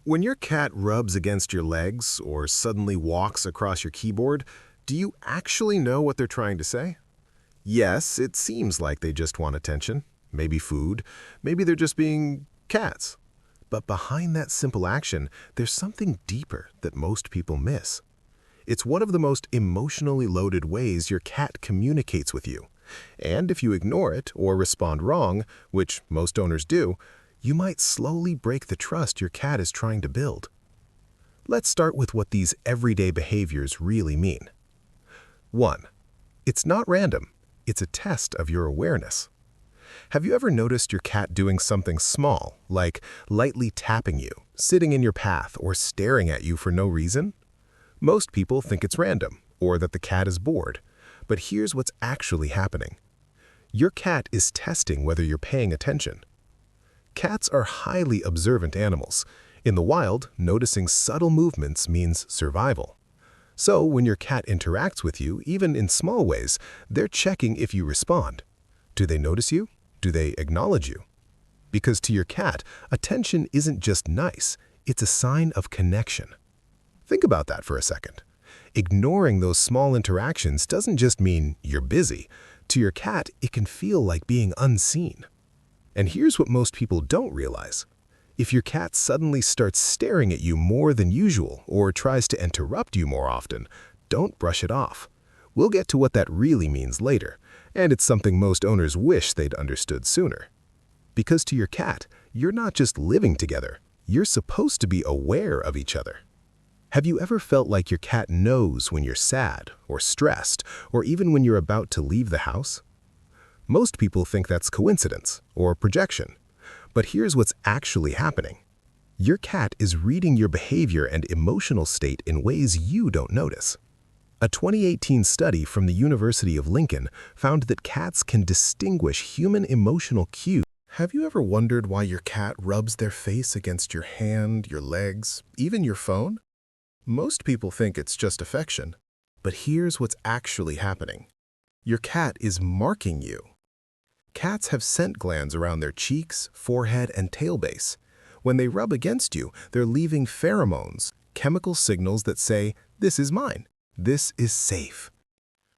When your cat rubs against your legs or suddenly walks across your keyboard, do you actually know what they're trying to say? Yes, it seems like they just want attention, maybe food, maybe they're just being cats. But behind that simple action, there's something deeper that most people miss. It's one of the most emotionally loaded ways your cat communicates with you. And if you ignore it or respond wrong, which most owners do, you might slowly break the trust your cat is trying to build. Let's start with what these everyday behaviors really mean. 1. It's not random. It's a test of your awareness. Have you ever noticed your cat doing something small, like lightly tapping you, sitting in your path, or staring at you for no reason? Most people think it's random, or that the cat is bored. But here's what's actually happening. Your cat is testing whether you're paying attention. Cats are highly observant animals. In the wild, noticing subtle movements means survival. So when your cat interacts with you, even in small ways, they're checking if you respond. Do they notice you? Do they acknowledge you? Because to your cat, attention isn't just nice, it's a sign of connection. Think about that for a second. Ignoring those small interactions doesn't just mean you're busy. To your cat, it can feel like being unseen. And here's what most people don't realize. If your cat suddenly starts staring at you more than usual or tries to interrupt you more often, don't brush it off. We'll get to what that really means later, and it's something most owners wish they'd understood sooner. Because to your cat, you're not just living together, you're supposed to be aware of each other. Have you ever felt like your cat knows when you're sad or stressed, or even when you're about to leave the house? Most people think that's coincidence or projection. But here's what's actually happening. Your cat is reading your behavior and emotional state in ways you don't notice. A 2018 study from the University of Lincoln found that cats can distinguish human emotional cues. Have you ever wondered why your cat rubs their face against your hand, your legs, even your phone? Most people think it's just affection. But here's what's actually happening. Your cat is marking you. Cats have scent glands around their cheeks, forehead, and tail base. When they rub against you, they're leaving pheromones, chemical signals that say, "This is mine. This is safe."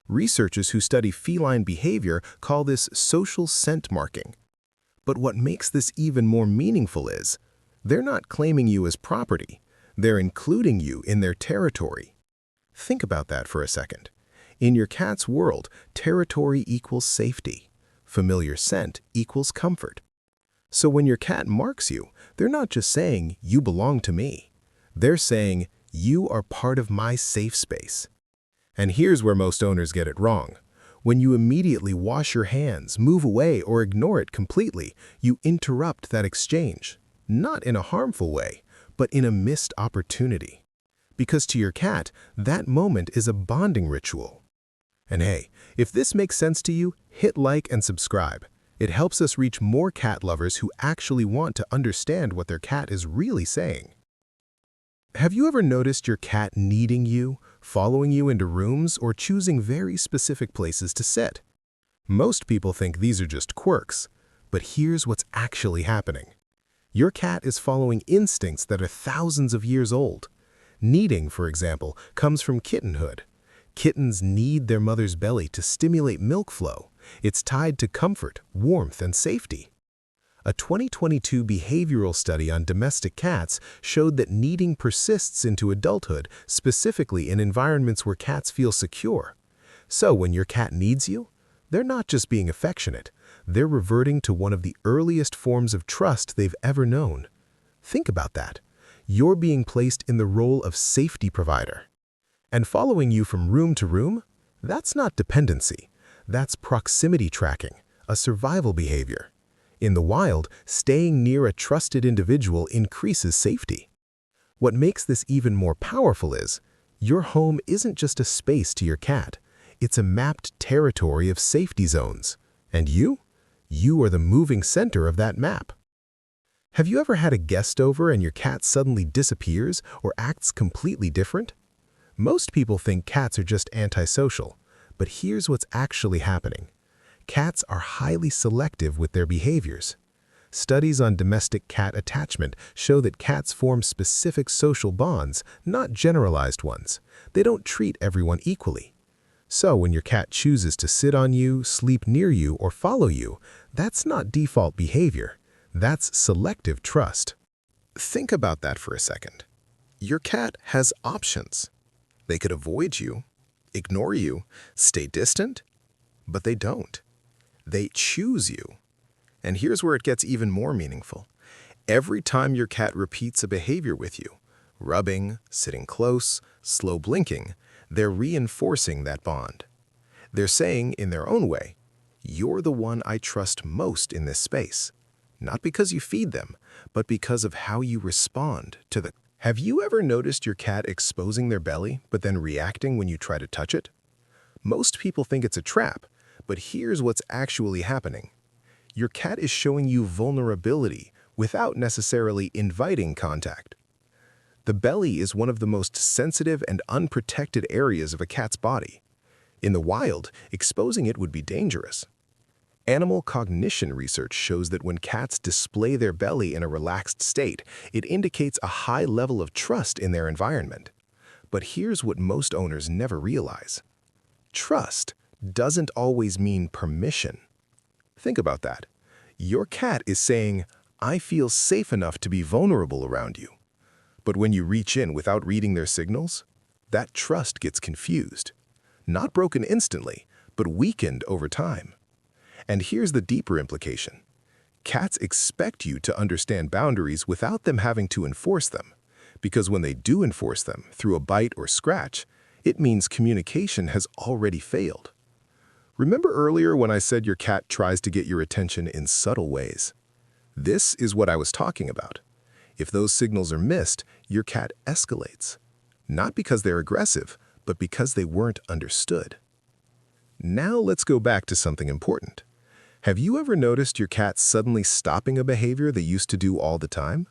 Researchers who study feline behavior call this social scent marking. But what makes this even more meaningful is, they're not claiming you as property. They're including you in their territory. Think about that for a second. In your cat's world, territory equals safety. Familiar scent equals comfort. So when your cat marks you, they're not just saying, "You belong to me." They're saying, "You are part of my safe space." And here's where most owners get it wrong. When you immediately wash your hands, move away, or ignore it completely, you interrupt that exchange. Not in a harmful way, but in a missed opportunity. Because to your cat, that moment is a bonding ritual. And hey, if this makes sense to you, hit like and subscribe. It helps us reach more cat lovers who actually want to understand what their cat is really saying. Have you ever noticed your cat needing you, following you into rooms, or choosing very specific places to sit? Most people think these are just quirks, but here's what's actually happening. Your cat is following instincts that are thousands of years old. Needing, for example, comes from kittenhood. Kittens need their mother's belly to stimulate milk flow. It's tied to comfort, warmth, and safety. A 2022 behavioral study on domestic cats showed that needing persists into adulthood, specifically in environments where cats feel secure. So when your cat needs you, they're not just being affectionate. They're reverting to one of the earliest forms of trust they've ever known. Think about that. You're being placed in the role of safety provider. And following you from room to room, that's not dependency. That's proximity tracking, a survival behavior. In the wild, staying near a trusted individual increases safety. What makes this even more powerful is, your home isn't just a space to your cat. It's a mapped territory of safety zones. And you are the moving center of that map. Have you ever had a guest over and your cat suddenly disappears or acts completely different? Most people think cats are just antisocial, but here's what's actually happening. Cats are highly selective with their behaviors. Studies on domestic cat attachment show that cats form specific social bonds, not generalized ones. They don't treat everyone equally. So when your cat chooses to sit on you, sleep near you, or follow you, that's not default behavior. That's selective trust. Think about that for a second. Your cat has options. They could avoid you, ignore you, stay distant, but they don't. They choose you. And here's where it gets even more meaningful. Every time your cat repeats a behavior with you, rubbing, sitting close, slow blinking, they're reinforcing that bond. They're saying, in their own way, "You're the one I trust most in this space." Not because you feed them, but because of how you respond to the... Have you ever noticed your cat exposing their belly, but then reacting when you try to touch it? Most people think it's a trap, but here's what's actually happening. Your cat is showing you vulnerability without necessarily inviting contact. The belly is one of the most sensitive and unprotected areas of a cat's body. In the wild, exposing it would be dangerous. Animal cognition research shows that when cats display their belly in a relaxed state, it indicates a high level of trust in their environment. But here's what most owners never realize. Trust doesn't always mean permission. Think about that. Your cat is saying, "I feel safe enough to be vulnerable around you." But when you reach in without reading their signals, that trust gets confused. Not broken instantly, but weakened over time. And here's the deeper implication. Cats expect you to understand boundaries without them having to enforce them. Because when they do enforce them through a bite or scratch, it means communication has already failed. Remember earlier when I said your cat tries to get your attention in subtle ways? This is what I was talking about. If those signals are missed, your cat escalates. Not because they're aggressive, but because they weren't understood. Now let's go back to something important. Have you ever noticed your cat suddenly stopping a behavior they used to do all the time?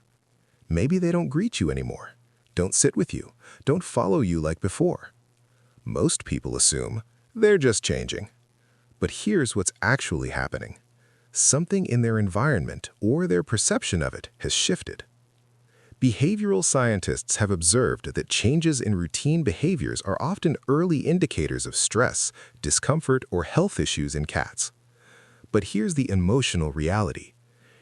Maybe they don't greet you anymore, don't sit with you, don't follow you like before. Most people assume they're just changing. But here's what's actually happening. Something in their environment or their perception of it has shifted. Behavioral scientists have observed that changes in routine behaviors are often early indicators of stress, discomfort, or health issues in cats. But here's the emotional reality.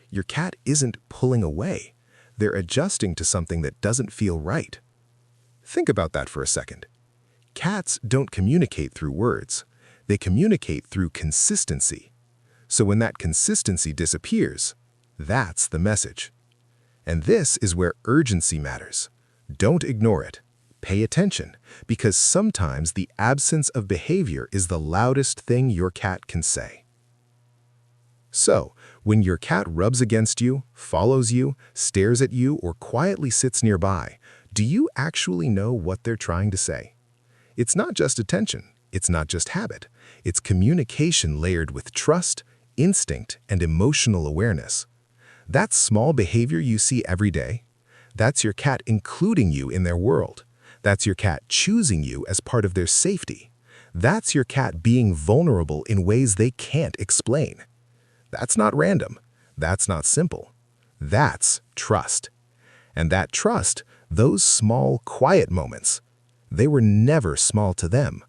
Your cat isn't pulling away. They're adjusting to something that doesn't feel right. Think about that for a second. Cats don't communicate through words. They communicate through consistency. So when that consistency disappears, that's the message. And this is where urgency matters. Don't ignore it. Pay attention, because sometimes the absence of behavior is the loudest thing your cat can say. So, when your cat rubs against you, follows you, stares at you, or quietly sits nearby, do you actually know what they're trying to say? It's not just attention. It's not just habit. It's communication layered with trust, instinct, and emotional awareness. That small behavior you see every day, that's your cat including you in their world. That's your cat choosing you as part of their safety. That's your cat being vulnerable in ways they can't explain. That's not random. That's not simple. That's trust. And that trust, those small, quiet moments, they were never small to them.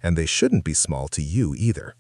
And they shouldn't be small to you either.